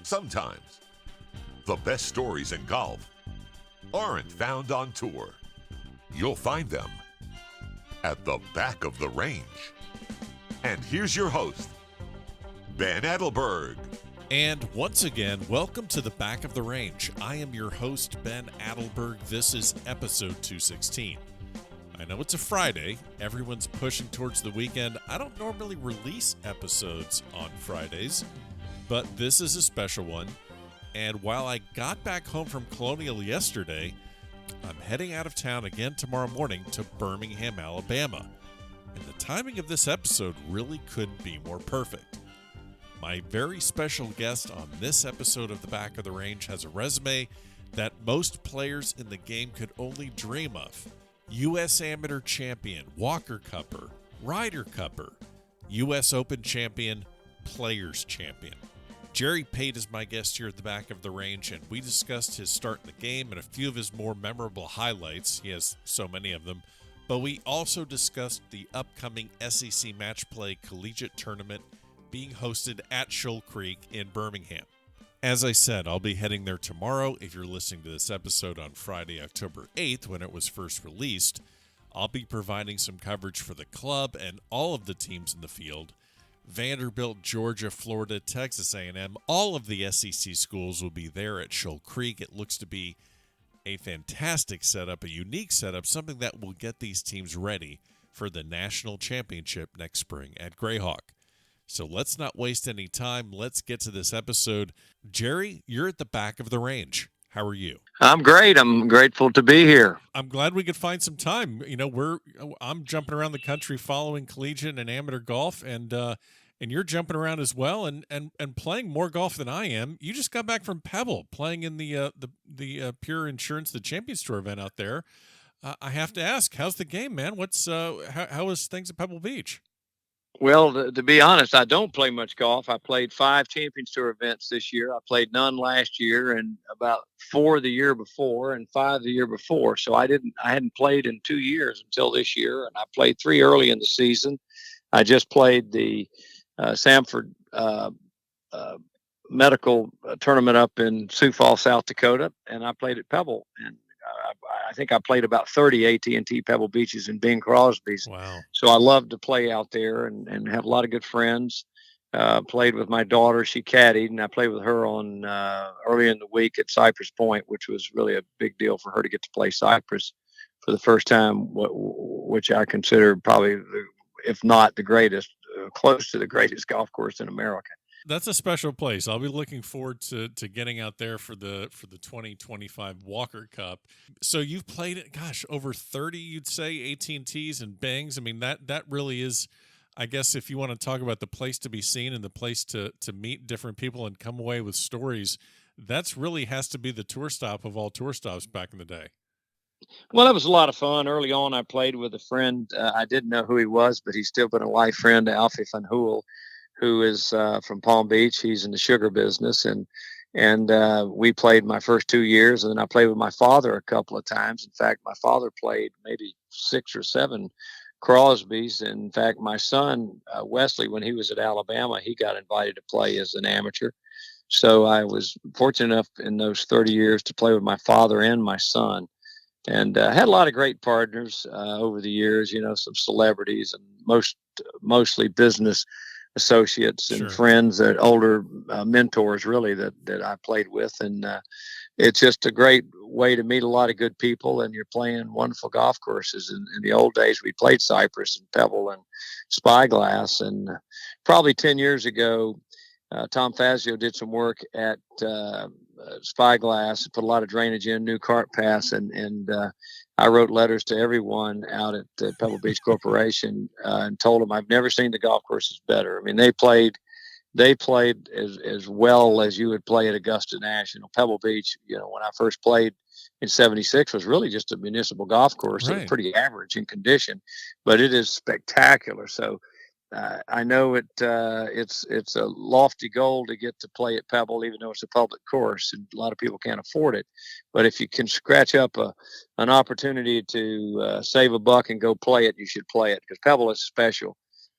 Sometimes the best stories in golf aren't found on tour. You'll find them at the back of the range. And here's your host, Ben Adelberg. And once again, welcome to the Back of the Range. I am your host, Ben Adelberg. This is episode 216. I know it's a Friday. Everyone's pushing towards the weekend. I don't normally release episodes on Fridays, but this is a special one. And while I got back home from Colonial yesterday, I'm heading out of town again tomorrow morning to Birmingham, Alabama. And the timing of this episode really couldn't be more perfect. My very special guest on this episode of The Back of the Range has a resume that most players in the game could only dream of. U.S. Amateur Champion, Walker Cupper, Ryder Cupper, U.S. Open Champion, Players Champion. Jerry Pate is my guest here at the Back of the Range, and we discussed his start in the game and a few of his more memorable highlights. He has so many of them. But we also discussed the upcoming SEC Match Play Collegiate Tournament being hosted at Shoal Creek in Birmingham. As I said, I'll be heading there tomorrow. If you're listening to this episode on Friday, October 8th, when it was first released, I'll be providing some coverage for the club and all of the teams in the field. Vanderbilt, Georgia, Florida, Texas A&M, all of the SEC schools will be there at Shoal Creek. It looks to be a fantastic setup, a unique setup, something that will get these teams ready for the national championship next spring at Grayhawk. So let's not waste any time. Let's get to this episode. Jerry, you're at the Back of the Range. How are you? I'm great. I'm grateful to be here. I'm glad we could find some time. You know, I'm jumping around the country following collegiate and amateur golf, and you're jumping around as well, and playing more golf than I am. You just got back from Pebble, playing in the Pure Insurance, the Champions Tour event out there. I have to ask, how's the game, man? What's how is things at Pebble Beach? Well, to be honest, I don't play much golf. I played 5 Champions Tour events this year. I played none last year, and about 4 the year before, and 5 the year before. So I hadn't played in 2 years until this year, and I played 3 early in the season. I just played the Sanford medical tournament up in Sioux Falls, South Dakota, and I played at Pebble, and I think I played about 30 AT&T Pebble Beaches and Bing Crosby's. Wow. So I love to play out there and have a lot of good friends. Played with my daughter. She caddied, and I played with her on early in the week at Cypress Point, which was really a big deal for her to get to play Cypress for the first time, which I consider probably, if not the greatest, close to the greatest golf course in America. That's a special place. I'll be looking forward to getting out there for the 2025 Walker Cup. So you've played it, gosh, over 30, you'd say, AT&Ts and Bings. I mean, that really is, I guess, if you want to talk about the place to be seen and the place to meet different people and come away with stories, that's really has to be the tour stop of all tour stops back in the day. Well, it was a lot of fun. Early on, I played with a friend. I didn't know who he was, but he's still been a life friend, Alfie van Hoel, who is from Palm Beach. He's in the sugar business, and we played my first 2 years, and then I played with my father a couple of times. In fact, my father played maybe 6 or 7 Crosbys. In fact, my son Wesley, when he was at Alabama, he got invited to play as an amateur. So I was fortunate enough in those 30 years to play with my father and my son, and had a lot of great partners over the years. You know, some celebrities and mostly business associates and Sure. friends, older mentors really that I played with. And it's just a great way to meet a lot of good people, and you're playing wonderful golf courses. In the old days, we played Cypress and Pebble and Spyglass. And probably 10 years ago, Tom Fazio did some work at Spyglass, put a lot of drainage in, new cart paths, and I wrote letters to everyone out at the Pebble Beach Corporation and told them I've never seen the golf courses better. I mean, they played as well as you would play at Augusta National. Pebble Beach, you know, when I first played in '76, was really just a municipal golf course. Right. It was pretty average in condition, but it is spectacular. So I know it's a lofty goal to get to play at Pebble, even though it's a public course and a lot of people can't afford it. But if you can scratch up an opportunity to save a buck and go play it, you should play it, because Pebble is special.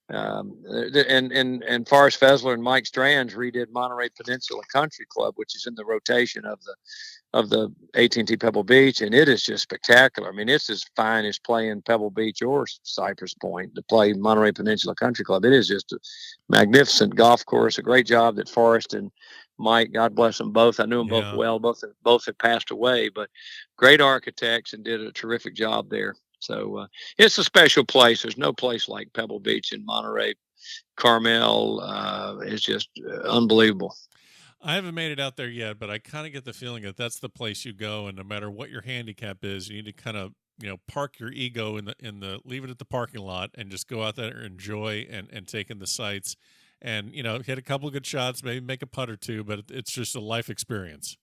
And Forrest Fessler and Mike Strange redid Monterey Peninsula Country Club, which is in the rotation of the AT&T Pebble Beach, and it is just spectacular. I mean, it's as fine as playing Pebble Beach or Cypress Point to play Monterey Peninsula Country Club. It is just a magnificent golf course. A great job that Forrest and Mike, God bless them both. I knew them both well. Both have passed away, but great architects and did a terrific job there. So it's a special place. There's no place like Pebble Beach in Monterey. Carmel is just unbelievable. I haven't made it out there yet, but I kind of get the feeling that that's the place you go, and no matter what your handicap is, you need to kind of park your ego in the leave it at the parking lot and just go out there and enjoy and take in the sights, and hit a couple of good shots, maybe make a putt or two, but it's just a life experience.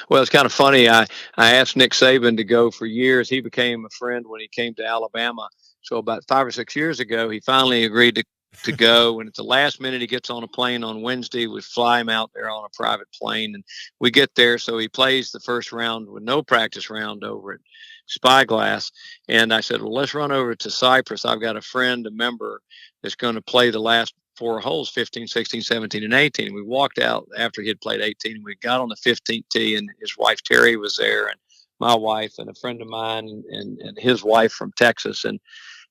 Well, it's kind of funny. I asked Nick Saban to go for years. He became a friend when he came to Alabama. So about 5 or 6 years ago, he finally agreed to go. And at the last minute, he gets on a plane on Wednesday. We fly him out there on a private plane, and we get there. So he plays the first round with no practice round over at Spyglass. And I said, well, let's run over to Cypress. I've got a friend, a member, that's going to play the last 4 holes, 15, 16, 17, and 18. We walked out after he had played 18. We got on the 15th tee, and his wife, Terry, was there, and my wife and a friend of mine and his wife from Texas.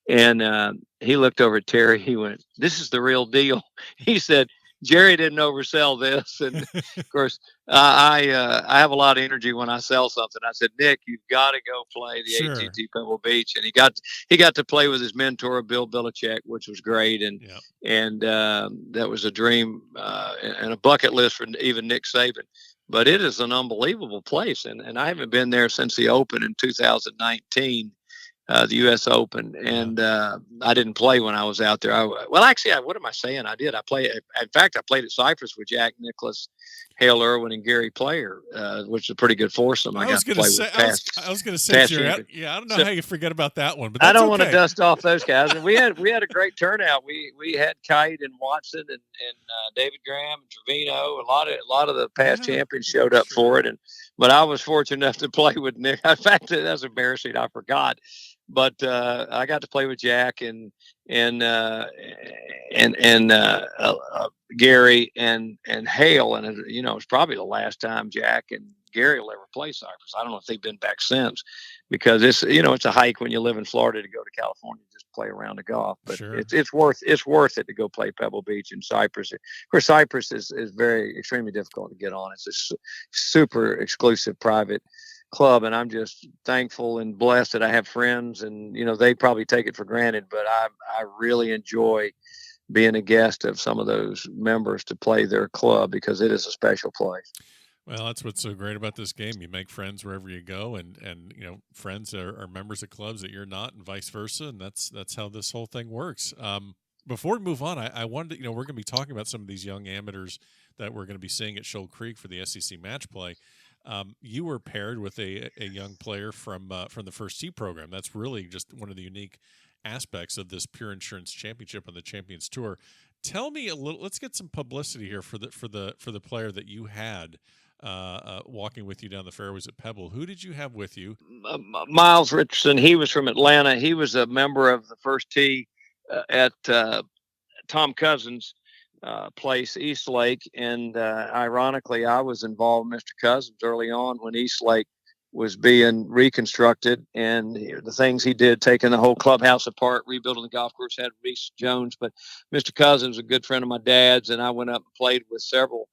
And he looked over at Terry. He went, "This is the real deal." He said, "Jerry didn't oversell this." And of course, I have a lot of energy when I sell something. I said, "Nick, you've got to go play the Sure. AT&T Pebble Beach." And he got to play with his mentor, Bill Belichick, which was great. And that was a dream and a bucket list for even Nick Saban. But it is an unbelievable place. And I haven't been there since the Open in 2019. The U.S. Open, and I didn't play when I was out there. What am I saying? I did. In fact, I played at Cypress with Jack Nicklaus, Hale Irwin, and Gary Player, which is a pretty good foursome. I was going to say, Jerry, I don't know how you forget about that one, but that's I don't want to dust off those guys. And we had a great turnout. We had Kite and Watson and David Graham and Trevino. A lot of the past champions showed up for it, but I was fortunate enough to play with Nick. In fact, that's embarrassing. I forgot. But I got to play with Jack and Gary and Hale, and it's probably the last time Jack and Gary will ever play Cypress. I don't know if they've been back since, because it's a hike when you live in Florida to go to California and just play around the golf. But sure. it's worth it to go play Pebble Beach and Cypress. Of course, Cypress is very extremely difficult to get on. It's a super exclusive private club, and I'm just thankful and blessed that I have friends, and they probably take it for granted, but I really enjoy being a guest of some of those members to play their club, because it is a special place. Well, that's what's so great about this game. You make friends wherever you go, and friends are members of clubs that you're not, and vice versa, and that's how this whole thing works. Before we move on, I wanted to, we're going to be talking about some of these young amateurs that we're going to be seeing at Shoal Creek for the SEC match play. You were paired with a young player from the First Tee program. That's really just one of the unique aspects of this Pure Insurance Championship on the Champions Tour. Tell me a little. Let's get some publicity here for the player that you had walking with you down the fairways at Pebble. Who did you have with you? Miles Richardson. He was from Atlanta. He was a member of the First Tee at Tom Cousins' place, East Lake, and ironically, I was involved with Mr. Cousins early on when East Lake was being reconstructed, and the things he did, taking the whole clubhouse apart, rebuilding the golf course, had Reese Jones. But Mr. Cousins was a good friend of my dad's, and I went up and played with several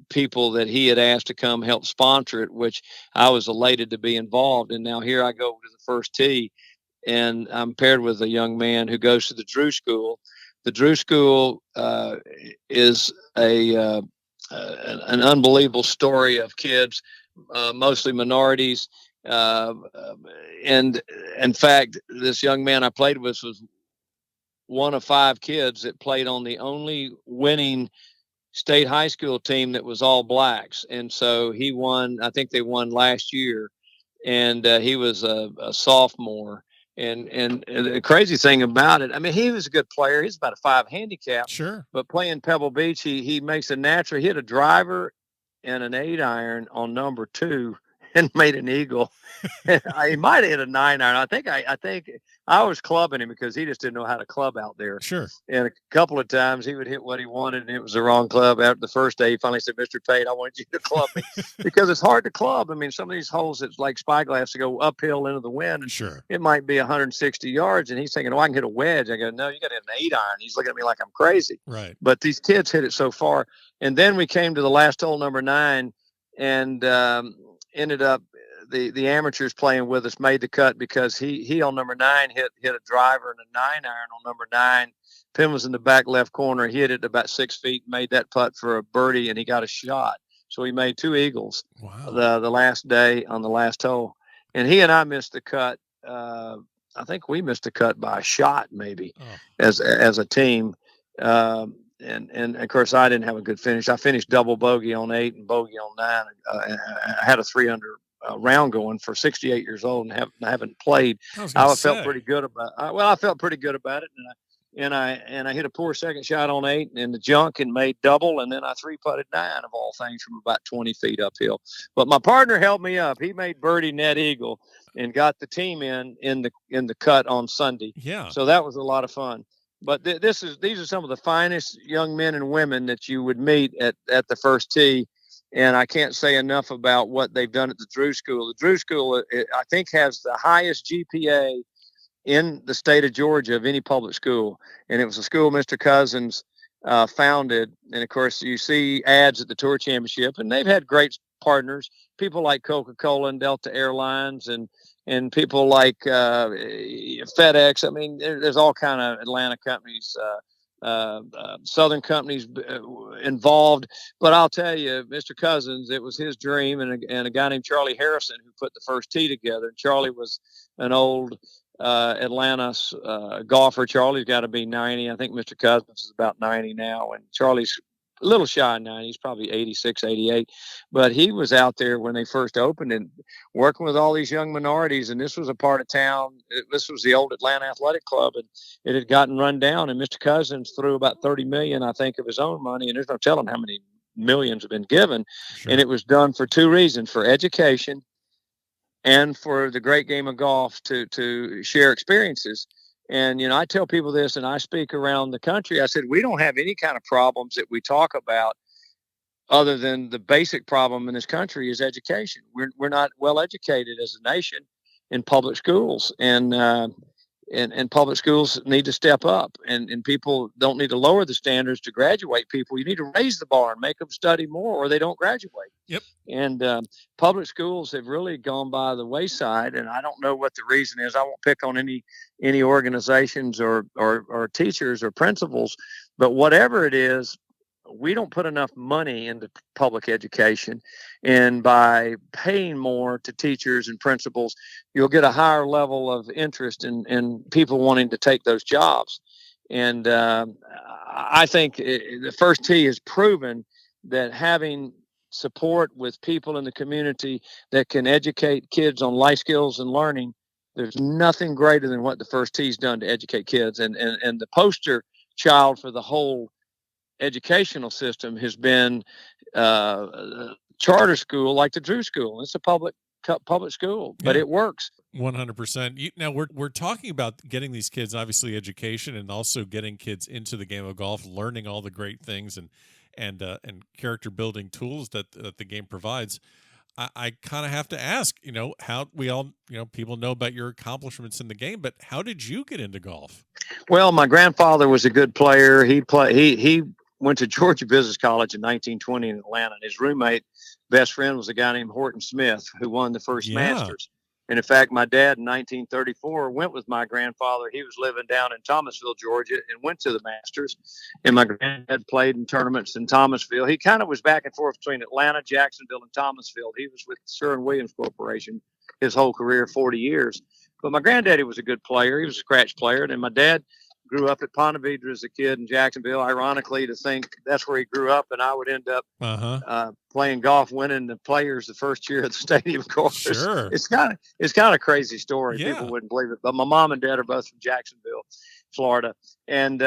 people that he had asked to come help sponsor it, which I was elated to be involved. And now here I go to the First Tee, and I'm paired with a young man who goes to the Drew School. The Drew School is an unbelievable story of kids, mostly minorities. And in fact, this young man I played with was one of 5 kids that played on the only winning state high school team that was all blacks. And so he won, I think they won last year, and he was a sophomore. And the crazy thing about it, I mean, he was a good player. He's about a 5 handicap. Sure. But playing Pebble Beach, he makes a natural. He hit a driver and an 8 iron on number 2, and made an eagle. He might have hit a 9-iron. I think I was clubbing him because he just didn't know how to club out there. Sure. And a couple of times he would hit what he wanted, and it was the wrong club. After the first day, he finally said, "Mr. Pate, I want you to club me," because it's hard to club. I mean, some of these holes, it's like spyglass to go uphill into the wind, and Sure. it might be 160 yards. And he's thinking, "Oh, I can hit a wedge." I go, "No, you got to hit an 8-iron." He's looking at me like I'm crazy. Right. But these kids hit it so far. And then we came to the last hole, number 9, and ended up the amateurs playing with us made the cut because he on number 9 hit a driver and a 9-iron on number 9. Pin was in the back left corner. He hit it about 6 feet, made that putt for a birdie, and he got a shot. So he made 2 eagles. Wow. The last day on the last hole, and he and I missed the cut. I think we missed the cut by a shot, maybe, as a team. And of course, I didn't have a good finish. I finished double bogey on 8 and bogey on 9. I had a 3-under round going for 68 years old and haven't played. I felt pretty good about. I felt pretty good about it, and I hit a poor second shot on 8 in the junk and made double, and then I 3-putted 9 of all things from about 20 feet uphill. But my partner helped me up. He made birdie net eagle and got the team in the cut on Sunday. Yeah. So that was a lot of fun. But these are some of the finest young men and women that you would meet at the first tee. And I can't say enough about what they've done at the Drew School. The Drew School, I think, has the highest GPA in the state of Georgia of any public school. And it was a school Mr. Cousins founded. And, of course, you see ads at the Tour Championship. And they've had great partners, people like Coca-Cola and Delta Airlines and people like FedEx. I mean, there's all kind of Atlanta companies, Southern companies involved. But I'll tell you, Mr. Cousins, it was his dream, and a guy named Charlie Harrison who put the first tee together. And Charlie was an old Atlanta golfer. Charlie's got to be 90. I think Mr. Cousins is about 90 now, and Charlie's a little shy of 90. He's probably 86, 88. But he was out there when they first opened and working with all these young minorities. And this was a part of town. This was the old Atlanta Athletic Club, and it had gotten run down. And Mr. Cousins threw about $30 million, I think, of his own money. And there's no telling how many millions have been given. Sure. And it was done for 2 reasons: for education and for the great game of golf to share experiences. And, I tell people this, and I speak around the country. I said, we don't have any kind of problems that we talk about other than the basic problem in this country is education. We're not well educated as a nation in public schools, and public schools need to step up, and people don't need to lower the standards to graduate people. You need to raise the bar and make them study more, or they don't graduate. Yep. And public schools have really gone by the wayside, and I don't know what the reason is. I won't pick on any organizations or teachers or principals, but whatever it is, we don't put enough money into public education, and by paying more to teachers and principals, you'll get a higher level of interest in people wanting to take those jobs. And I think the first tee has proven that having support with people in the community that can educate kids on life skills and learning, there's nothing greater than what the first tee's done to educate kids. And the poster child for the whole educational system has been charter school like the Drew School. It's a public school, but it works. 100%. Now we're talking about getting these kids, obviously, education, and also getting kids into the game of golf, learning all the great things and character building tools that the game provides. I kind of have to ask, how we all, people know about your accomplishments in the game, but how did you get into golf? Well, my grandfather was a good player. He went to Georgia Business College in 1920 in Atlanta. And his best friend was a guy named Horton Smith, who won the first Masters. And in fact, my dad in 1934 went with my grandfather. He was living down in Thomasville, Georgia, and went to the Masters. And my granddad played in tournaments in Thomasville. He kind of was back and forth between Atlanta, Jacksonville, and Thomasville. He was with Sherwin-Williams Corporation his whole career, 40 years. But my granddaddy was a good player. He was a scratch player. And my dad grew up at Ponte Vedra as a kid in Jacksonville. Ironically, to think that's where he grew up, and I would end up playing golf, winning the Players the first year at the stadium course. Sure. It's kind of a crazy story. Yeah. People wouldn't believe it, but my mom and dad are both from Jacksonville, Florida, and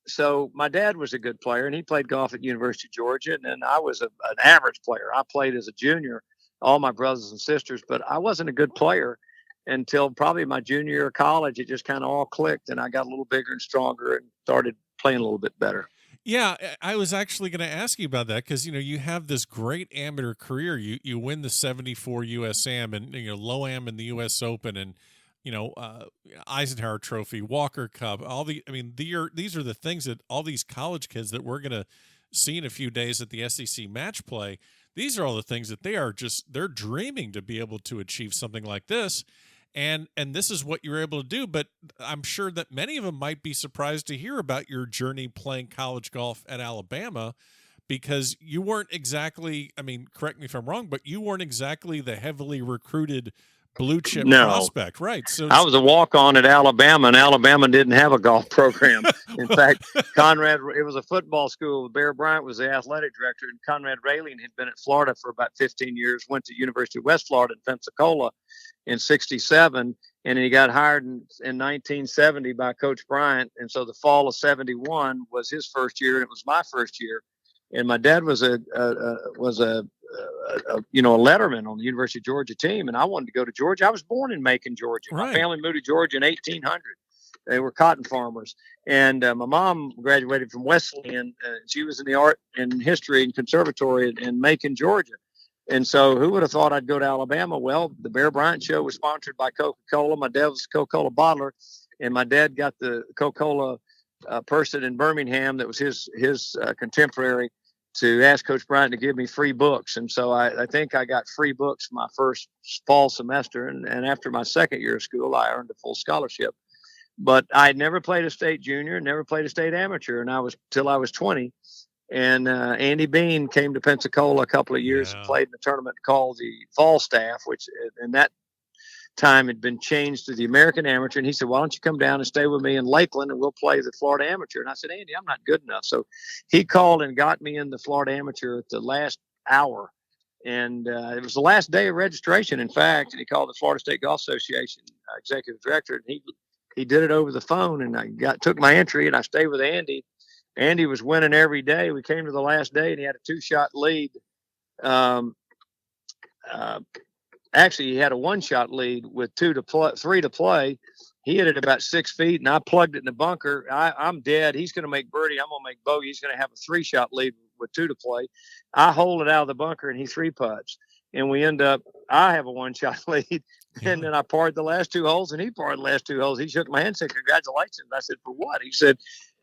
so my dad was a good player, and he played golf at University of Georgia, and then I was an average player. I played as a junior all my brothers and sisters, but I wasn't a good player until probably my junior year of college. It just kind of all clicked, and I got a little bigger and stronger and started playing a little bit better. Yeah, I was actually going to ask you about that because you have this great amateur career. You win the '74 USAM and Low-Am in the U.S. Open and Eisenhower Trophy, Walker Cup. These are the things that all these college kids that we're going to see in a few days at the SEC match play. These are all the things that they're dreaming to be able to achieve something like this. And this is what you're able to do. But I'm sure that many of them might be surprised to hear about your journey playing college golf at Alabama, because you weren't exactly, correct me if I'm wrong, but you weren't exactly the heavily recruited blue chip prospect, right? So I was a walk-on at Alabama, and Alabama didn't have a golf program. In fact, it was a football school. Bear Bryant was the athletic director, and Conrad Raylene had been at Florida for about 15 years, went to University of West Florida in Pensacola in 67, and he got hired in 1970 by Coach Bryant. And so the fall of 71 was his first year, and it was my first year. And my dad was a letterman on the University of Georgia team, and I wanted to go to Georgia. I was born in Macon, Georgia. Right. My family moved to Georgia in 1800. They were cotton farmers, and my mom graduated from Wesleyan. She was in the art and history and conservatory in Macon, Georgia. And so who would have thought I'd go to Alabama? Well, the Bear Bryant show was sponsored by Coca-Cola. My dad was a Coca-Cola bottler, and my dad got the Coca-Cola person in Birmingham that was his contemporary to ask Coach Bryant to give me free books. And so I think I got free books my first fall semester. And after my second year of school, I earned a full scholarship. But I had never played a state junior, never played a state amateur, and till I was 20. And Andy Bean came to Pensacola a couple of years and played in a tournament called the Fall Staff, which in that time had been changed to the American Amateur. And he said, why don't you come down and stay with me in Lakeland, and we'll play the Florida Amateur? And I said, Andy, I'm not good enough. So he called and got me in the Florida Amateur at the last hour. And it was the last day of registration, in fact. And he called the Florida State Golf Association executive director, and he did it over the phone. And I took my entry, and I stayed with Andy. Andy was winning every day. We came to the last day, and he had a 2-shot lead. Actually, he had a 1-shot lead with 3 to play. He hit it about 6 feet, and I plugged it in the bunker. I'm dead. He's going to make birdie. I'm going to make bogey. He's going to have a 3-shot lead with 2 to play. I hold it out of the bunker, and he 3-putts. And we end up, I have a 1-shot lead. And then I parred the last 2 holes, and he parred the last 2 holes. He shook my hand and said, congratulations. I said, for what? He said,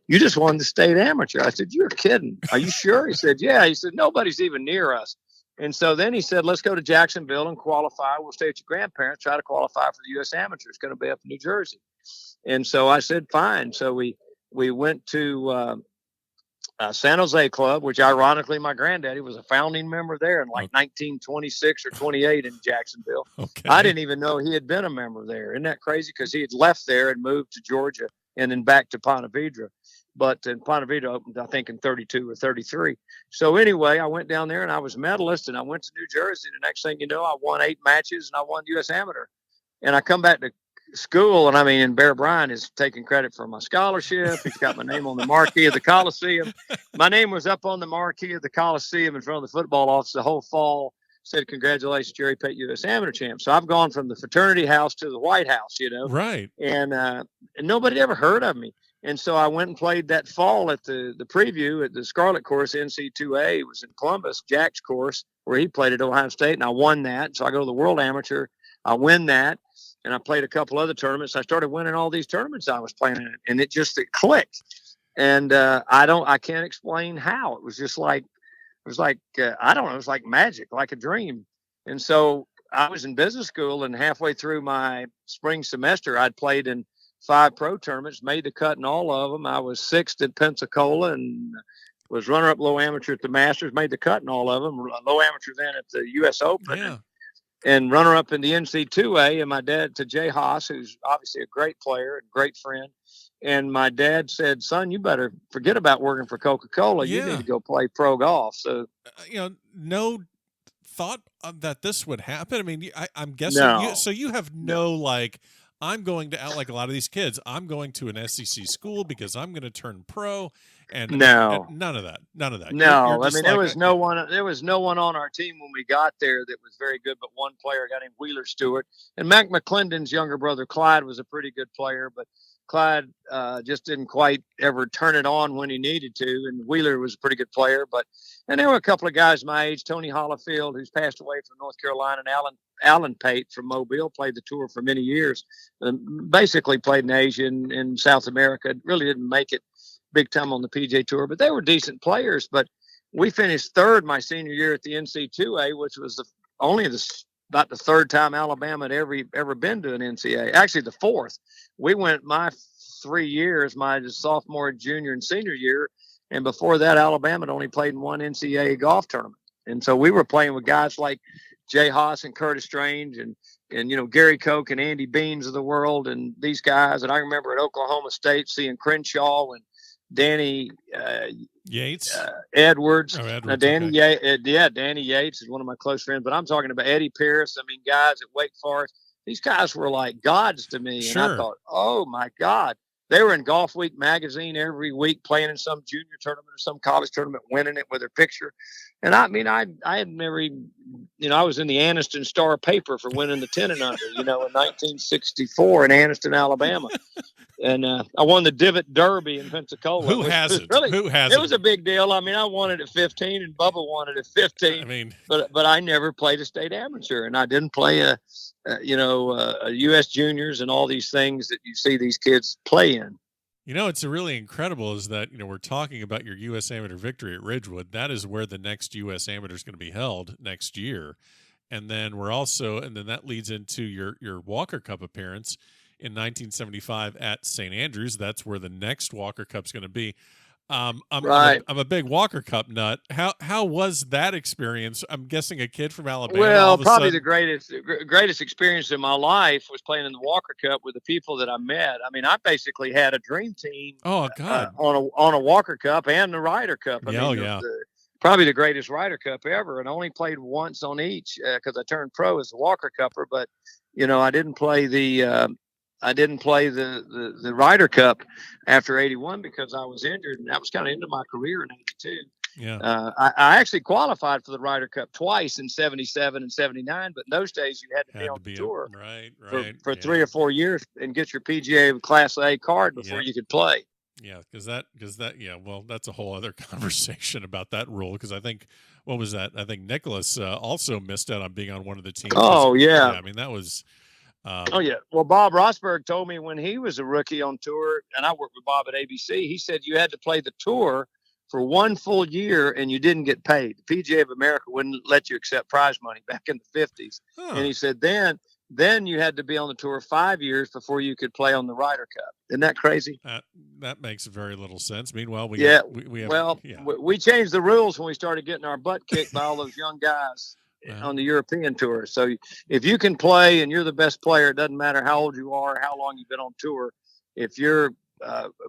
you just won the state amateur. I said, you're kidding. Are you sure? He said, yeah. He said, nobody's even near us. And so then he said, let's go to Jacksonville and qualify. We'll stay at your grandparents, try to qualify for the U.S. Amateur. It's going to be up in New Jersey. And so I said, fine. So we went to San Jose Club, which ironically my granddaddy was a founding member there in 1926 or 28 in Jacksonville. Okay. I didn't even know he had been a member there. Isn't that crazy? Because he had left there and moved to Georgia and then back to Ponte Vedra. But Ponte Vedra opened, I think, in 32 or 33. So anyway, I went down there and I was medalist, and I went to New Jersey. The next thing you know, I won 8 matches and I won U.S. Amateur. And I come back to school, and Bear Bryant is taking credit for my scholarship. He's got my name on the marquee of the Coliseum. My name was up on the marquee of the Coliseum in front of the football office the whole fall. Said, congratulations, Jerry Pate, U.S. Amateur champ. So I've gone from the fraternity house to the White House, Right. And nobody ever heard of me. And so I went and played that fall at the preview at the Scarlet course, NC2A. It was in Columbus, Jack's course, where he played at Ohio State, and I won that. So I go to the World Amateur. I win that, and I played a couple other tournaments. I started winning all these tournaments I was playing in, and it clicked. And I can't explain how. It was just like, I don't know, it was like magic, like a dream. And so I was in business school, and halfway through my spring semester, I'd played in 5 pro tournaments, made the cut in all of them. I was 6th at Pensacola and was runner-up low amateur at the Masters, made the cut in all of them. Low amateur then at the U.S. Open, and runner-up in the NC2A. And my dad, to Jay Haas, who's obviously a great player and great friend, and my dad said, son, you better forget about working for Coca-Cola. You need to go play pro golf. So, no thought that this would happen. I mean, I'm guessing. So you have no I'm going to out like a lot of these kids. I'm going to an SEC school because I'm going to turn pro, and No. none of that. None of that. You're No, I just mean like, there was no one. There was no one on our team when we got there that was very good, but one player, a guy named Wheeler Stewart, and Mac McClendon's younger brother Clyde was a pretty good player, but Clyde just didn't quite ever turn it on when he needed to. And Wheeler was a pretty good player, and there were a couple of guys my age, Tony Hollifield, who's passed away from North Carolina, and Alan Pate from Mobile, played the tour for many years, and basically played in Asia and South America. Really didn't make it big time on the PJ Tour, but they were decent players. But we finished third my senior year at the NC2A, which was about the third time Alabama had ever been to an NCAA. Actually, the fourth. We went my 3 years, my sophomore, junior, and senior year, and before that, Alabama had only played in one NCAA golf tournament. And so we were playing with guys like Jay Haas and Curtis Strange and Gary Koch and Andy Beans of the world and these guys. And I remember at Oklahoma State seeing Crenshaw and Danny Yates, Edwards. Edwards. Now, Danny Yates is one of my close friends, but I'm talking about Eddie Pierce. I mean, guys at Wake Forest. These guys were like gods to me, Sure. and I thought, oh my God, they were in Golf Week magazine every week, playing in some junior tournament or some college tournament, winning it with their picture. And I mean, I had never even, I was in the Anniston Star paper for winning the 10 and under, in 1964 in Anniston, Alabama. And I won the Divot Derby in Pensacola. Who hasn't? Who hasn't? It was a big deal. I mean, I won it at 15, and Bubba won it at 15. I mean, but I never played a state amateur, and I didn't play a U.S. juniors and all these things that you see these kids play in. It's really incredible is that, we're talking about your U.S. Amateur victory at Ridgewood. That is where the next U.S. Amateur is going to be held next year. And then that leads into your Walker Cup appearance in 1975 at St. Andrews. That's where the next Walker Cup's going to be. I'm a big Walker Cup nut. How was that experience? I'm guessing a kid from Alabama. Well, probably the greatest experience in my life was playing in the Walker Cup with the people that I met. I mean, I basically had a dream team. Oh God! On a Walker Cup and the Ryder Cup. Yeah. Probably the greatest Ryder Cup ever, and I only played once on each because I turned pro as a Walker Cupper. But I didn't play the Ryder Cup after 81 because I was injured, and that was kind of into my career in 82. Yeah. I actually qualified for the Ryder Cup twice in 77 and 79, but in those days you had to be on the tour for 3 or 4 years and get your PGA Class A card before you could play. Yeah, because well, that's a whole other conversation about that rule. Because I think, what was that? I think Nicholas also missed out on being on one of the teams. Oh, yeah. I mean, that was. Well, Bob Rosberg told me when he was a rookie on tour, and I worked with Bob at ABC, he said you had to play the tour for 1 full year and you didn't get paid. The PGA of America wouldn't let you accept prize money back in the 50s. Huh. And he said then you had to be on the tour 5 years before you could play on the Ryder Cup. Isn't that crazy? That makes very little sense. Meanwhile, we changed the rules when we started getting our butt kicked by all those young guys on the European tour. So if you can play and you're the best player, it doesn't matter how old you are, how long you've been on tour. If you're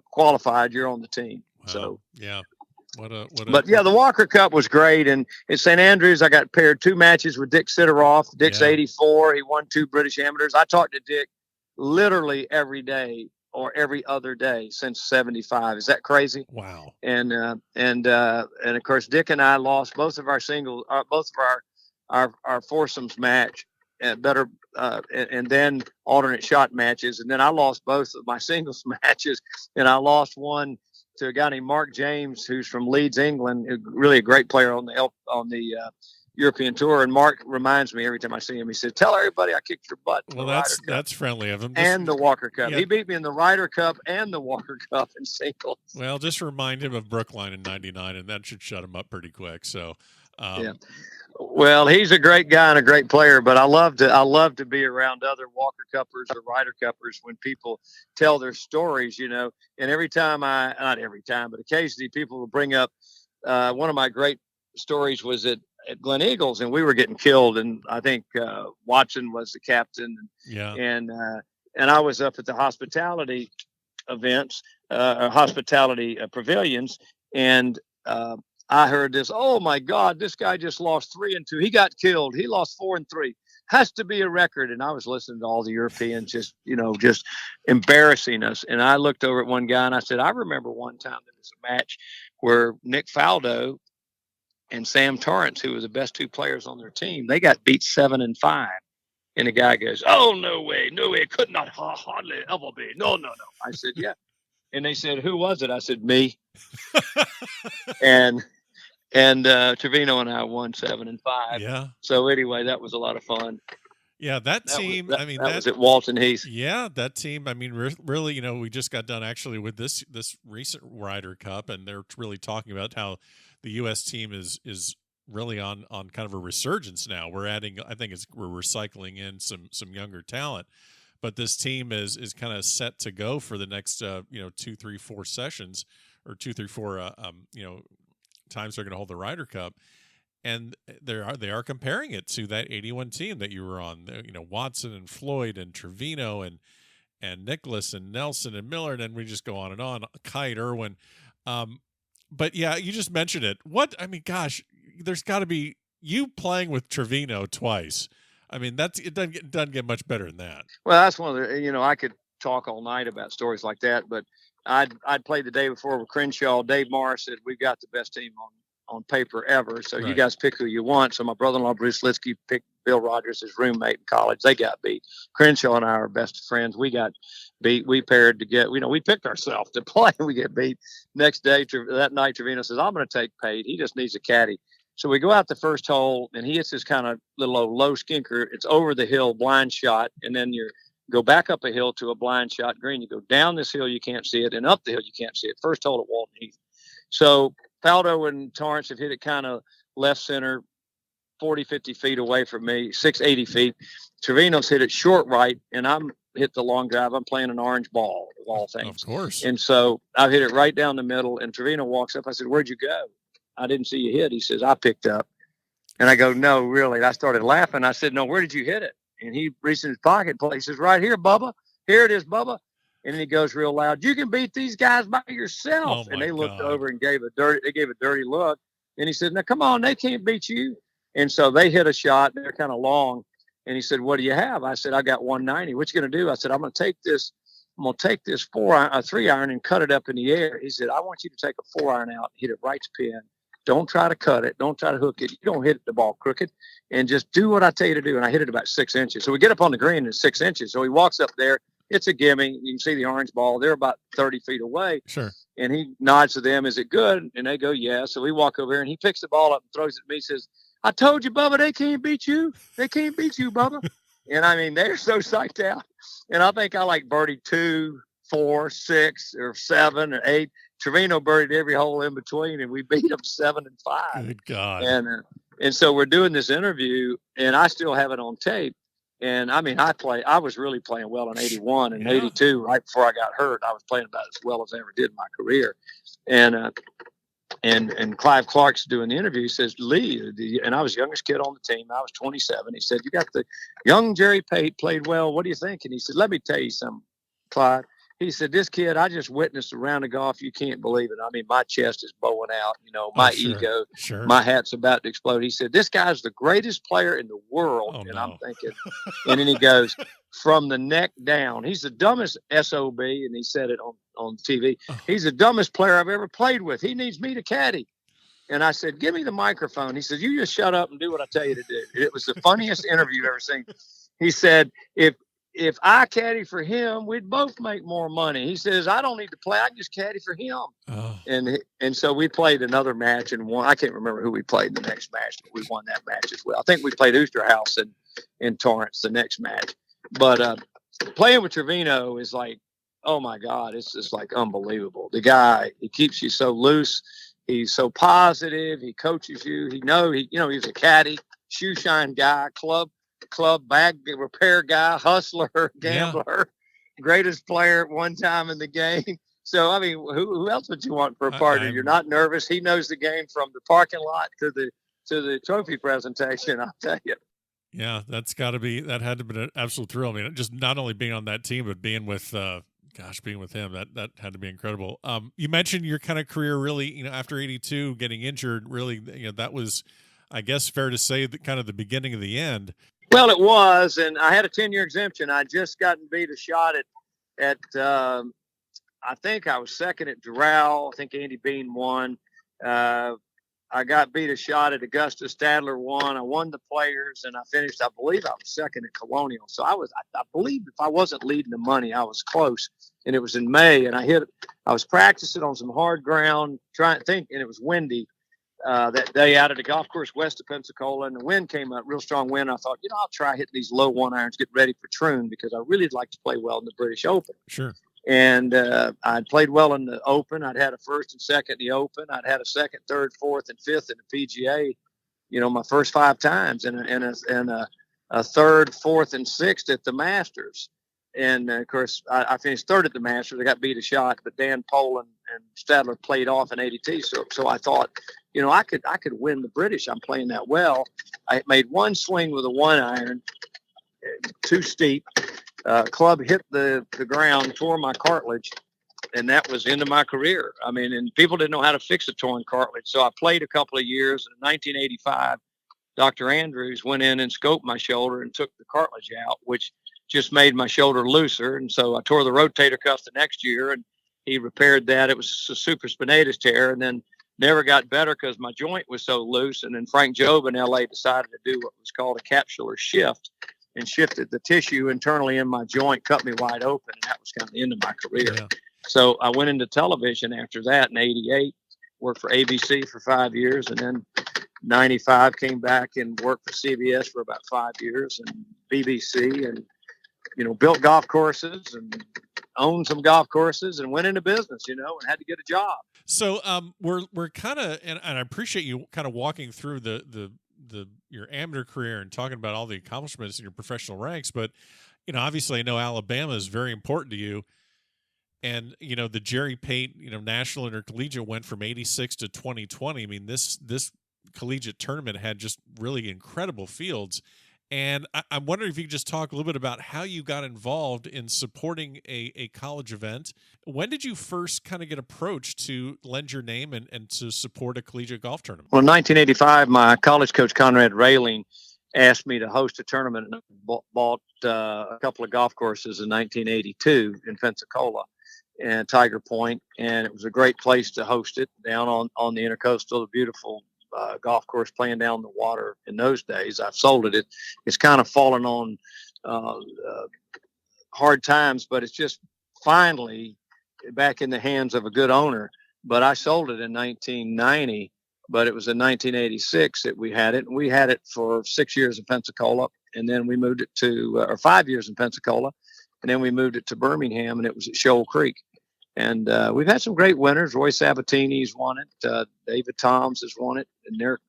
qualified, you're on the team. Wow. So yeah. The Walker Cup was great. And at St. Andrews, I got paired 2 matches with Dick Sidoroff. Dick's 84. He won 2 British amateurs. I talked to Dick literally every day or every other day since 75. Is that crazy? Wow. And of course, Dick and I lost both of our singles, both of our foursomes match and then alternate shot matches. And then I lost both of my singles matches, and I lost one to a guy named Mark James, who's from Leeds, England, really a great player on the European tour. And Mark reminds me every time I see him, he said, "Tell everybody I kicked your butt." Well, that's friendly of him. And the Walker Cup. Yeah. He beat me in the Ryder Cup and the Walker Cup in singles. Well, just remind him of Brookline in '99, and that should shut him up pretty quick. So, yeah. Well, he's a great guy and a great player, but I love to be around other Walker Cuppers or Ryder Cuppers when people tell their stories, And every time not every time, but occasionally people will bring up one of my great stories was at Glen Eagles, and we were getting killed, and I think Watson was the captain, and I was up at the hospitality events, hospitality pavilions, and I heard this. Oh my God, this guy just lost 3 and 2. He got killed. He lost 4 and 3. has to be a record. And I was listening to all the Europeans just embarrassing us. And I looked over at one guy and I said, I remember one time there was a match where Nick Faldo and Sam Torrance, who were the best two players on their team, they got beat 7-5. And the guy goes, "Oh, no way. It could not hardly ever be. No. I said, yeah. And they said, who was it? I said, me. and Trevino and I won 7-5. Yeah. So anyway, that was a lot of fun. Yeah, that team. That was at Walton Heath. Yeah, that team. I mean, really, we just got done actually with this recent Ryder Cup, and they're really talking about how the U.S. team is really on kind of a resurgence now. We're adding, I think we're recycling in some younger talent, but this team is kind of set to go for the next 2, 3, 4 sessions, or 2, 3, 4 times they're going to hold the Ryder Cup. And they are comparing it to that 81 team that you were on. Watson and Floyd and Trevino and Nicholas and Nelson and Miller, and we just go on and on. Kite, Irwin. But yeah, you just mentioned it. Gosh, there's got to be you playing with Trevino twice. I mean, it doesn't get much better than that. Well, that's one of the, I could talk all night about stories like that, but I'd played the day before with Crenshaw. Dave Morris said, we've got the best team on paper ever. So you guys pick who you want. So my brother-in-law, Bruce Litsky, picked Bill Rogers, his roommate in college. They got beat. Crenshaw and I are best friends. We got beat. We paired to get, we picked ourselves to play. We get beat. Next day, that night, Trevino says, I'm going to take Pate. He just needs a caddy. So we go out the first hole, and he hits this kind of little low skinker. It's over the hill, blind shot, and then you go back up a hill to a blind shot green. You go down this hill, you can't see it, and up the hill, you can't see it. First hole at Walton Heath. So Faldo and Torrance have hit it kind of left center, 40, 50 feet away from me, 80 feet. Trevino's hit it short right, and I'm hit the long drive. I'm playing an orange ball, of all things. Of course. And so I've hit it right down the middle, and Trevino walks up. I said, where'd you go? I didn't see you hit. He says, I picked up. And I go, no, really? And I started laughing. I said, no, where did you hit it? And he reached in his pocket. He says, right here, Bubba. Here it is, Bubba. And then he goes real loud, you can beat these guys by yourself. Oh, and they looked God. over and gave a dirty look. And he said, now, come on, they can't beat you. And so they hit a shot. They're kind of long. And he said, what do you have? I said, I got 190. What you going to do? I said, I'm going to take this 3-iron and cut it up in the air. He said, I want you to take a 4-iron out and hit it right to pin. Don't try to cut it. Don't try to hook it. You don't hit the ball crooked, and just do what I tell you to do. And I hit it about 6 inches. So we get up on the green and it's 6 inches. So he walks up there. It's a gimme. You can see the orange ball. They're about 30 feet away. Sure. And he nods to them. Is it good? And they go, yeah. So we walk over here and he picks the ball up and throws it at me. He says, I told you, Bubba, they can't beat you. They can't beat you, Bubba. And I mean, they're so psyched out. And I think I like birdied 2, 4, 6, or 7, or 8. Trevino birdied every hole in between, and we beat them 7-5. Good God. And so we're doing this interview, and I still have it on tape. And I mean, I was really playing well in 81 and 82, right before I got hurt. I was playing about as well as I ever did in my career. And Clive Clark's doing the interview. He says, Lee, and I was the youngest kid on the team. I was 27. He said, you got the young Jerry Pate played well. What do you think? And he said, let me tell you something, Clive. He said, this kid, I just witnessed a round of golf. You can't believe it. I mean, my chest is bowing out, my ego, my hat's about to explode. He said, this guy's the greatest player in the world. Oh, and no. I'm thinking, and then he goes, from the neck down, he's the dumbest SOB. And he said it on TV. He's the dumbest player I've ever played with. He needs me to caddy. And I said, give me the microphone. He said, you just shut up and do what I tell you to do. It was the funniest interview you've ever seen. He said, if I caddy for him, we'd both make more money. He says, I don't need to play. I can just caddy for him. Oh. And so we played another match and won. I can't remember who we played in the next match, but we won that match as well. I think we played Oosterhouse in Torrance the next match. But playing with Trevino is like, oh, my God, it's just like unbelievable. The guy, he keeps you so loose. He's so positive. He coaches you. He's a caddy, shoe shine guy, club bag repair guy, hustler, gambler, greatest player at one time in the game. So, I mean, who else would you want for a partner? You're not nervous. He knows the game from the parking lot to the trophy presentation, I'll tell you. Yeah, that had to be an absolute thrill. I mean, just not only being on that team, but being with being with him, that had to be incredible. You mentioned your kind of career really, after 82, getting injured, really, that was, I guess, fair to say, that kind of the beginning of the end. Well, it was, and I had a 10-year exemption. I'd just gotten beat a shot at I think I was second at Doral. I think Andy Bean won. I got beat a shot at Augusta. Stadler won. I won the Players, and I finished, I believe I was second at Colonial. So I believe if I wasn't leading the money, I was close. And it was in May, and I was practicing on some hard ground, trying to think, and it was windy that day out at the golf course west of Pensacola, and the wind came up, real strong wind. I thought, I'll try hitting these low one irons, get ready for Troon, because I really like to play well in the British Open. Sure. And I'd played well in the Open. I'd had a first and second in the Open. I'd had a second, third, fourth, and fifth in the PGA, my first 5 times, and a third, fourth, and sixth at the Masters. And of course, I finished third at the Masters. I got beat a shot, but Dan Poland and Stadler played off an ADT. So I thought, I could win the British. I'm playing that well. I made one swing with a 1 iron, too steep. Club hit the ground, tore my cartilage, and that was into my career. I mean, and people didn't know how to fix a torn cartilage. So I played a couple of years. In 1985, Dr. Andrews went in and scoped my shoulder and took the cartilage out, which just made my shoulder looser. And so I tore the rotator cuff the next year, and he repaired that. It was a supraspinatus tear, and then never got better because my joint was so loose. And then Frank Jobe in LA decided to do what was called a capsular shift, and shifted the tissue internally in my joint, cut me wide open, and that was kind of the end of my career. Yeah. So I went into television after that in '88, worked for ABC for 5 years, and then '95 came back and worked for CBS for about 5 years, and BBC, and built golf courses and owned some golf courses, and went into business, and had to get a job. So we're kind of, and I appreciate you kind of walking through your amateur career and talking about all the accomplishments in your professional ranks, but obviously I know Alabama is very important to you, and the Jerry Pate National Intercollegiate went from '86 to 2020. I mean, this collegiate tournament had just really incredible fields, and I'm wondering if you could just talk a little bit about how you got involved in supporting a college event. When did you first kind of get approached to lend your name and to support a collegiate golf tournament? Well, in 1985, my college coach, Conrad Railing, asked me to host a tournament, and I bought a couple of golf courses in 1982 in Pensacola and Tiger Point, and it was a great place to host it down on the Intercoastal, a beautiful golf course playing down the water in those days. I've sold it. It's kind of fallen on hard times, but it's just finally back in the hands of a good owner. But I sold it in 1990, but it was in 1986 that we had it. And we had it for 6 years in Pensacola, and then we moved it to, or 5 years in Pensacola, and then we moved it to Birmingham, and it was at Shoal Creek. And we've had some great winners. Roy Sabatini's won it. David Toms has won it. And they're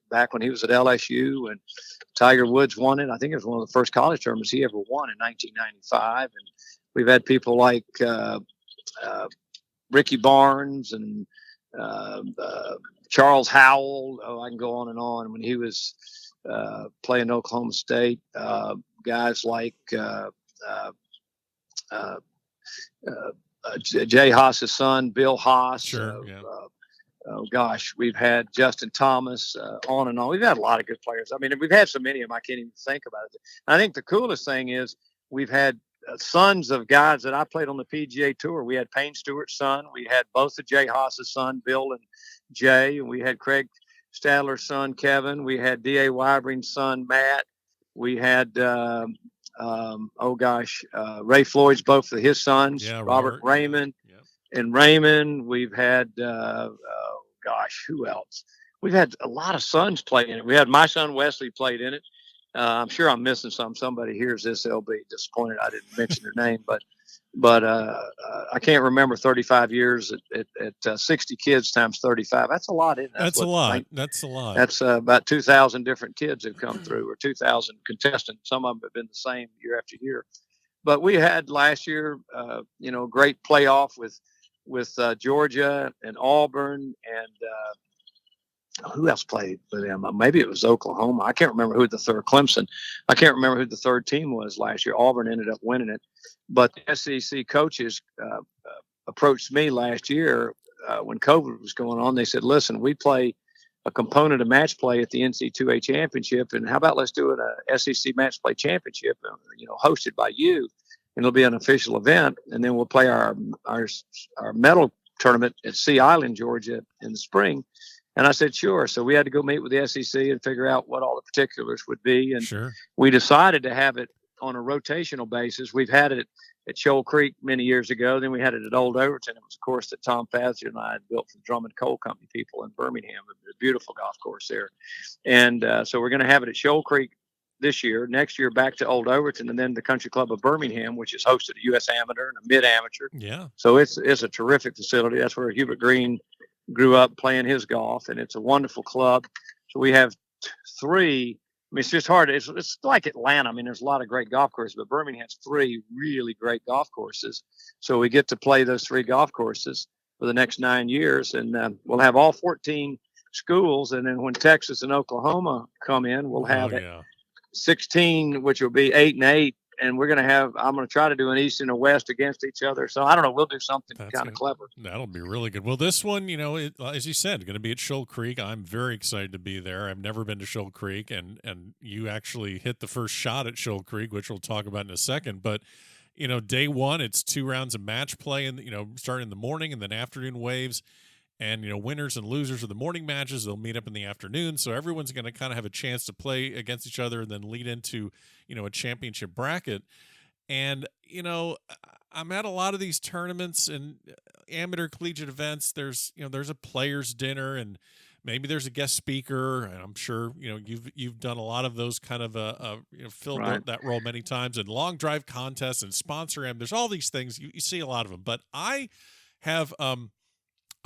back when he was at LSU. And Tiger Woods won it. I think it was one of the first college tournaments he ever won in 1995. And we've had people like Ricky Barnes and Charles Howell. Oh, I can go on and on. When he was playing Oklahoma State, guys like Jay Haas's son, Bill Haas. Sure, yeah. Oh gosh, we've had Justin Thomas, on and on. We've had a lot of good players. I mean, we've had so many of them I can't even think about it. I think the coolest thing is we've had sons of guys that I played on the PGA Tour. We had Payne Stewart's son. We had both of Jay Haas's son, Bill and Jay, and we had Craig Stadler's son, Kevin. We had D.A. Wybering's son, Matt. We had Ray Floyd's both of his sons, yeah, Robert Raymond, yeah. And Raymond. We've had, who else? We've had a lot of sons play in it. We had my son Wesley played in it. I'm sure I'm missing some. Somebody hears this, they'll be disappointed I didn't mention their name, but I can't remember 35 years at 60 kids times 35. That's a lot, isn't it? That's a lot. That's a lot. That's about 2,000 different kids who've come through, or 2,000 contestants. Some of them have been the same year after year. But we had last year, great playoff with Georgia and Auburn, and who else played for them? Maybe it was Oklahoma. I can't remember who the third, Clemson. I can't remember who the third team was last year. Auburn ended up winning it. But the SEC coaches approached me last year when COVID was going on. They said, listen, we play a component of match play at the NC2A championship. And how about let's do it a SEC match play championship, hosted by you, and it'll be an official event. And then we'll play our medal tournament at Sea Island, Georgia in the spring. And I said, sure. So we had to go meet with the SEC and figure out what all the particulars would be. And sure. We decided to have it on a rotational basis. We've had it at Shoal Creek many years ago. Then we had it at Old Overton. It was a course that Tom Fazio and I had built for the Drummond Coal Company people in Birmingham. A beautiful golf course there. And so we're going to have it at Shoal Creek this year. Next year, back to Old Overton, and then the Country Club of Birmingham, which has hosted a U.S. Amateur and a mid-amateur. Yeah. So it's a terrific facility. That's where Hubert Green grew up playing his golf, and it's a wonderful club. So we have three. I mean, it's just hard. It's like Atlanta. I mean, there's a lot of great golf courses, but Birmingham has three really great golf courses. So we get to play those three golf courses for the next 9 years, and we'll have all 14 schools. And then when Texas and Oklahoma come in, we'll have 16, which will be 8 and 8. And we're going to I'm going to try to do an East and a West against each other. So I don't know. We'll do something kind of clever. That'll be really good. Well, this one, as you said, going to be at Shoal Creek. I'm very excited to be there. I've never been to Shoal Creek, and you actually hit the first shot at Shoal Creek, which we'll talk about in a second. But, day one, it's 2 rounds of match play, and, starting in the morning and then afternoon waves. And, winners and losers of the morning matches, they'll meet up in the afternoon. So everyone's going to kind of have a chance to play against each other and then lead into, a championship bracket. And, I'm at a lot of these tournaments and amateur collegiate events. There's a players dinner, and maybe there's a guest speaker. And I'm sure, you've done a lot of those kind of, filled that role many times, and long drive contests and sponsor M. There's all these things. You see a lot of them, but I have,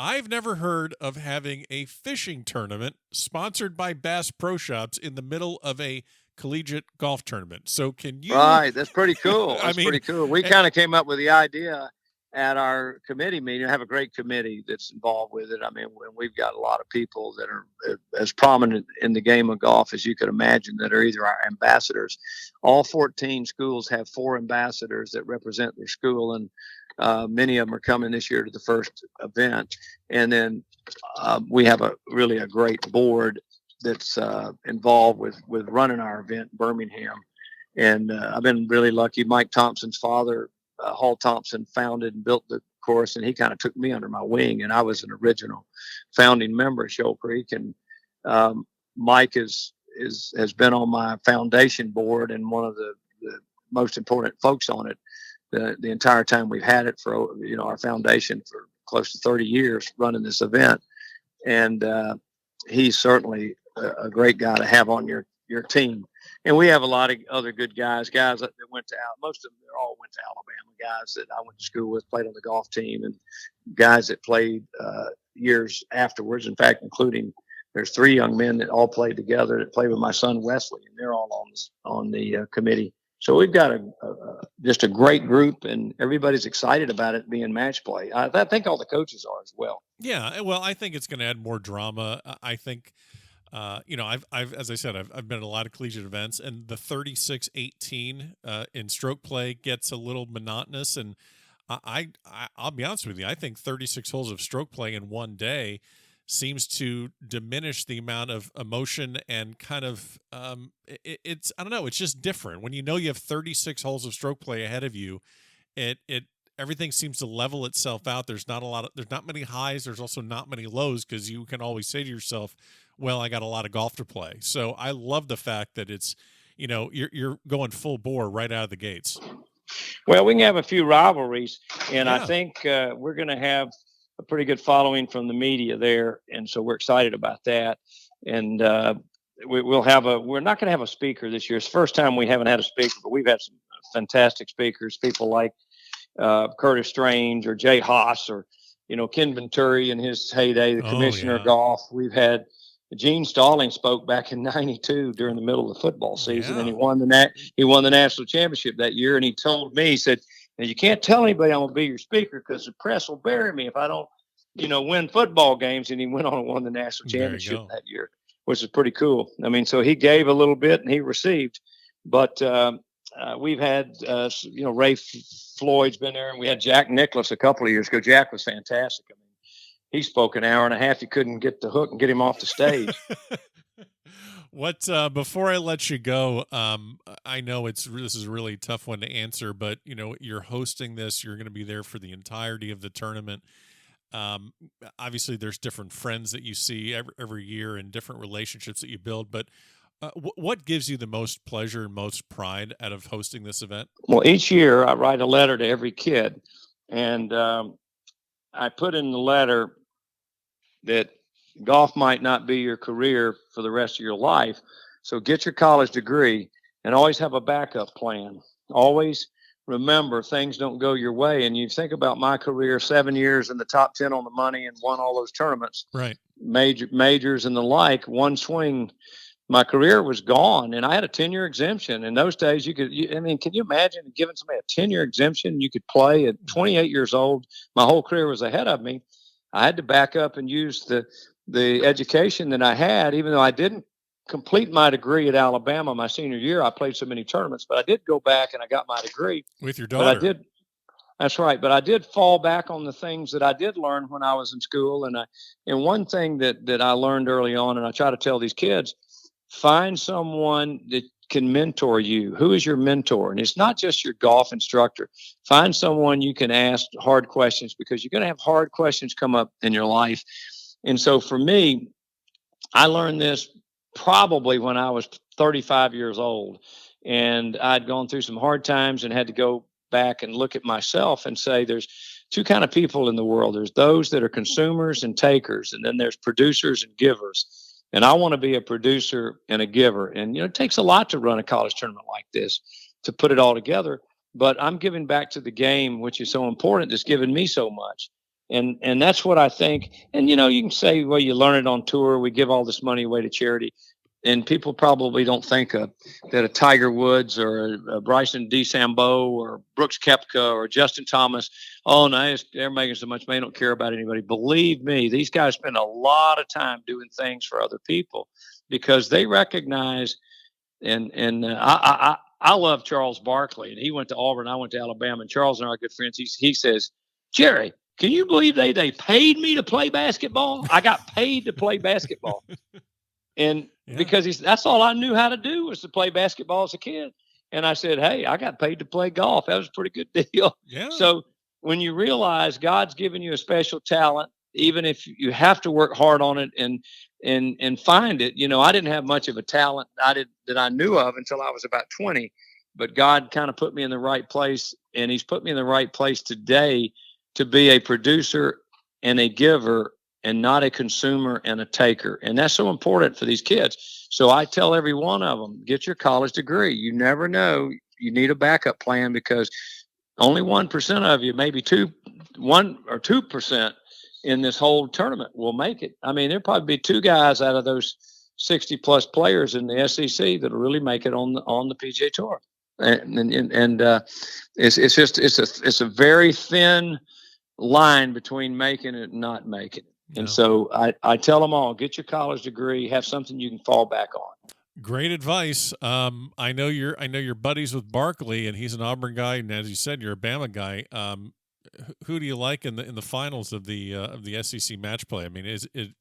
I've never heard of having a fishing tournament sponsored by Bass Pro Shops in the middle of a collegiate golf tournament. So can you? Right. That's pretty cool. That's pretty cool. We kind of came up with the idea at our committee meeting. I have a great committee that's involved with it. I mean, we've got a lot of people that are as prominent in the game of golf as you could imagine that are either our ambassadors. All 14 schools have 4 ambassadors that represent their school, and many of them are coming this year to the first event. And then we have a great board that's involved with running our event in Birmingham. And I've been really lucky. Mike Thompson's father, Hall Thompson, founded and built the course, and he kind of took me under my wing, and I was an original founding member of Shoal Creek. And Mike has been on my foundation board and one of the most important folks on it the entire time we've had it for, our foundation for close to 30 years running this event. And he's certainly a great guy to have on your team. And we have a lot of other good guys that went to most of them, they all went to Alabama, guys that I went to school with, played on the golf team, and guys that played years afterwards. In fact, including there's 3 young men that all played together that played with my son Wesley, and they're all on the committee. So we've got just a great group, and everybody's excited about it being match play. I think all the coaches are as well. Yeah, well, I think it's going to add more drama. I think, I've as I said, I've been at a lot of collegiate events, and the 36-18 in stroke play gets a little monotonous. And I'll be honest with you, I think 36 holes of stroke play in one day seems to diminish the amount of emotion and kind of it's I don't know, it's just different when you have 36 holes of stroke play ahead of you. It everything seems to level itself out. There's not many highs, there's also not many lows, because you can always say to yourself, well, I got a lot of golf to play. So I love the fact that it's you're going full bore right out of the gates. Well, we can have a few rivalries, and I think we're going to have a pretty good following from the media there, and so we're excited about that. And we're not going to have a speaker this year. It's the first time we haven't had a speaker, but we've had some fantastic speakers, people like Curtis Strange or Jay Haas or Ken Venturi in his heyday, the commissioner of golf. We've had Gene Stalling spoke back in '92 during the middle of the football season, and he won the national championship that year. And he told me, he said, "Now, you can't tell anybody I'm going to be your speaker because the press will bury me if I don't, win football games." And he went on and won the national championship that year, which is pretty cool. I mean, so he gave a little bit and he received. But we've had, Ray Floyd's been there, and we had Jack Nicklaus a couple of years ago. Jack was fantastic. I mean, he spoke an hour and a half. You couldn't get the hook and get him off the stage. What before I let you go, I know this is a really tough one to answer, but you're hosting this. You're going to be there for the entirety of the tournament. Obviously, there's different friends that you see every year and different relationships that you build. But what gives you the most pleasure and most pride out of hosting this event? Well, each year I write a letter to every kid, and I put in the letter that golf might not be your career for the rest of your life. So get your college degree and always have a backup plan. Always remember things don't go your way. And you think about my career, 7 years in the top 10 on the money and won all those tournaments, right? Majors and the like, one swing, my career was gone, and I had a 10-year exemption. In those days, can you imagine giving somebody a 10-year exemption? You could play at 28 years old. My whole career was ahead of me. I had to back up and use the education that I had, even though I didn't complete my degree at Alabama my senior year. I played so many tournaments, but I did go back and I got my degree. With your daughter. That's right. But I did fall back on the things that I did learn when I was in school. And one thing that I learned early on, and I try to tell these kids, find someone that can mentor you. Who is your mentor? And it's not just your golf instructor. Find someone you can ask hard questions, because you're going to have hard questions come up in your life. And so for me, I learned this probably when I was 35 years old, and I'd gone through some hard times and had to go back and look at myself and say there's two kind of people in the world. There's those that are consumers and takers, and then there's producers and givers. And I want to be a producer and a giver. And, it takes a lot to run a college tournament like this, to put it all together. But I'm giving back to the game, which is so important. That's given me so much. And that's what I think. And, you can say, well, you learn it on tour. We give all this money away to charity. And people probably don't think that a Tiger Woods or a Bryson DeChambeau or Brooks Koepka or Justin Thomas, oh, no, they're making so much money, they don't care about anybody. Believe me, these guys spend a lot of time doing things for other people because they recognize. And I love Charles Barkley, and he went to Auburn, I went to Alabama, and Charles and I are good friends. He says, Jerry, can you believe they paid me to play basketball? I got paid to play basketball. And because that's all I knew how to do was to play basketball as a kid. And I said, hey, I got paid to play golf. That was a pretty good deal. Yeah. So when you realize God's given you a special talent, even if you have to work hard on it and find it, I didn't have much of a talent that I knew of until I was about 20. But God kind of put me in the right place, and he's put me in the right place today to be a producer and a giver, and not a consumer and a taker. And that's so important for these kids. So I tell every one of them, get your college degree. You never know. You need a backup plan, because only 1% of you, maybe 1 or 2% in this whole tournament will make it. I mean, there'll probably be 2 guys out of those 60 plus players in the SEC that'll really make it on the PGA Tour. And it's a very thin line between making it and not making it. And so I tell them all, get your college degree, have something you can fall back on. Great advice. I know you're buddies with Barkley, and he's an Auburn guy, and as you said, you're a Bama guy. Who do you like in the finals of the SEC match play? I mean,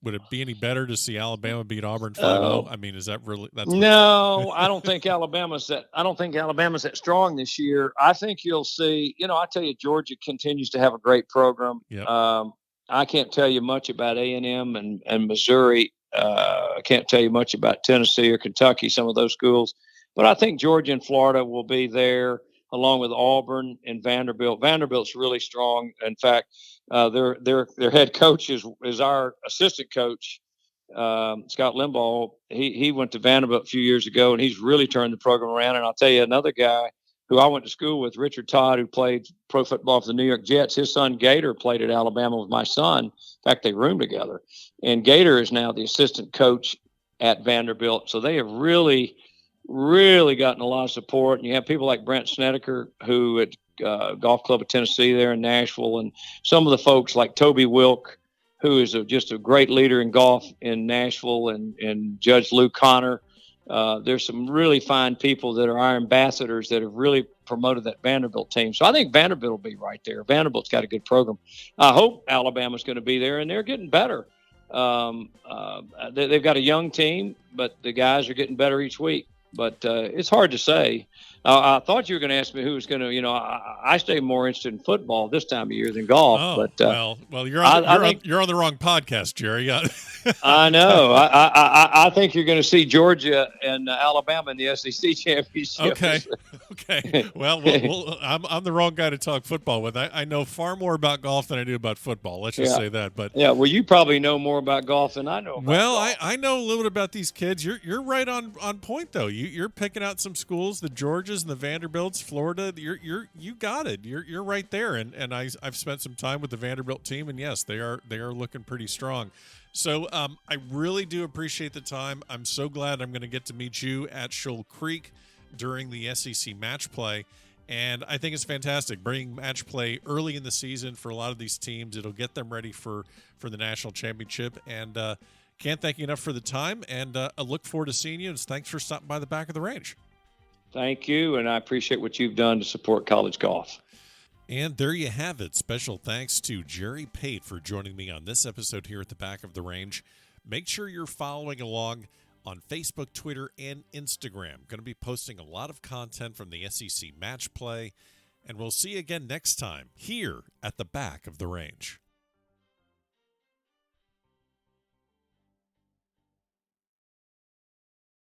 would it be any better to see Alabama beat Auburn 5-0? I mean, is that really? No, I don't think Alabama's that strong this year. I think you'll see. I tell you, Georgia continues to have a great program. Yep. I can't tell you much about A&M and Missouri. I can't tell you much about Tennessee or Kentucky, some of those schools. But I think Georgia and Florida will be there, along with Auburn and Vanderbilt. Vanderbilt's really strong. In fact, their head coach is our assistant coach, Scott Limbaugh. He went to Vanderbilt a few years ago, and he's really turned the program around. And I'll tell you another guy who I went to school with, Richard Todd, who played pro football for the New York Jets. His son Gator played at Alabama with my son. In fact, they roomed together. And Gator is now the assistant coach at Vanderbilt. So they have really, really gotten a lot of support. And you have people like Brent Snedeker, who at Golf Club of Tennessee there in Nashville, and some of the folks like Toby Wilk, who is just a great leader in golf in Nashville, and Judge Lou Connor. There's some really fine people that are our ambassadors that have really promoted that Vanderbilt team. So I think Vanderbilt will be right there. Vanderbilt's got a good program. I hope Alabama's going to be there, and they're getting better. They've got a young team, but the guys are getting better each week. But it's hard to say. I thought you were going to ask me who was going to. I stay more interested in football this time of year than golf. Oh, but well, you're on the wrong podcast, Jerry. I know. I think you're going to see Georgia and Alabama in the SEC championship. Okay. Well, I'm the wrong guy to talk football with. I know far more about golf than I do about football. Let's just say that. But yeah, well, you probably know more about golf than I know about golf. I know a little bit about these kids. You're right on point though. You're picking out some schools, the Georgias and the Vanderbilts, Florida. You got it. You're right there. And I've spent some time with the Vanderbilt team, and yes, they are looking pretty strong. So I really do appreciate the time. I'm so glad I'm going to get to meet you at Shoal Creek during the SEC match play. And I think it's fantastic bringing match play early in the season for a lot of these teams. It'll get them ready for the national championship. And can't thank you enough for the time. And I look forward to seeing you. And thanks for stopping by the back of the range. Thank you. And I appreciate what you've done to support college golf. And there you have it. Special thanks to Jerry Pate for joining me on this episode here at the Back of the Range. Make sure you're following along on Facebook, Twitter, and Instagram. Going to be posting a lot of content from the SEC match play. And we'll see you again next time here at the Back of the Range.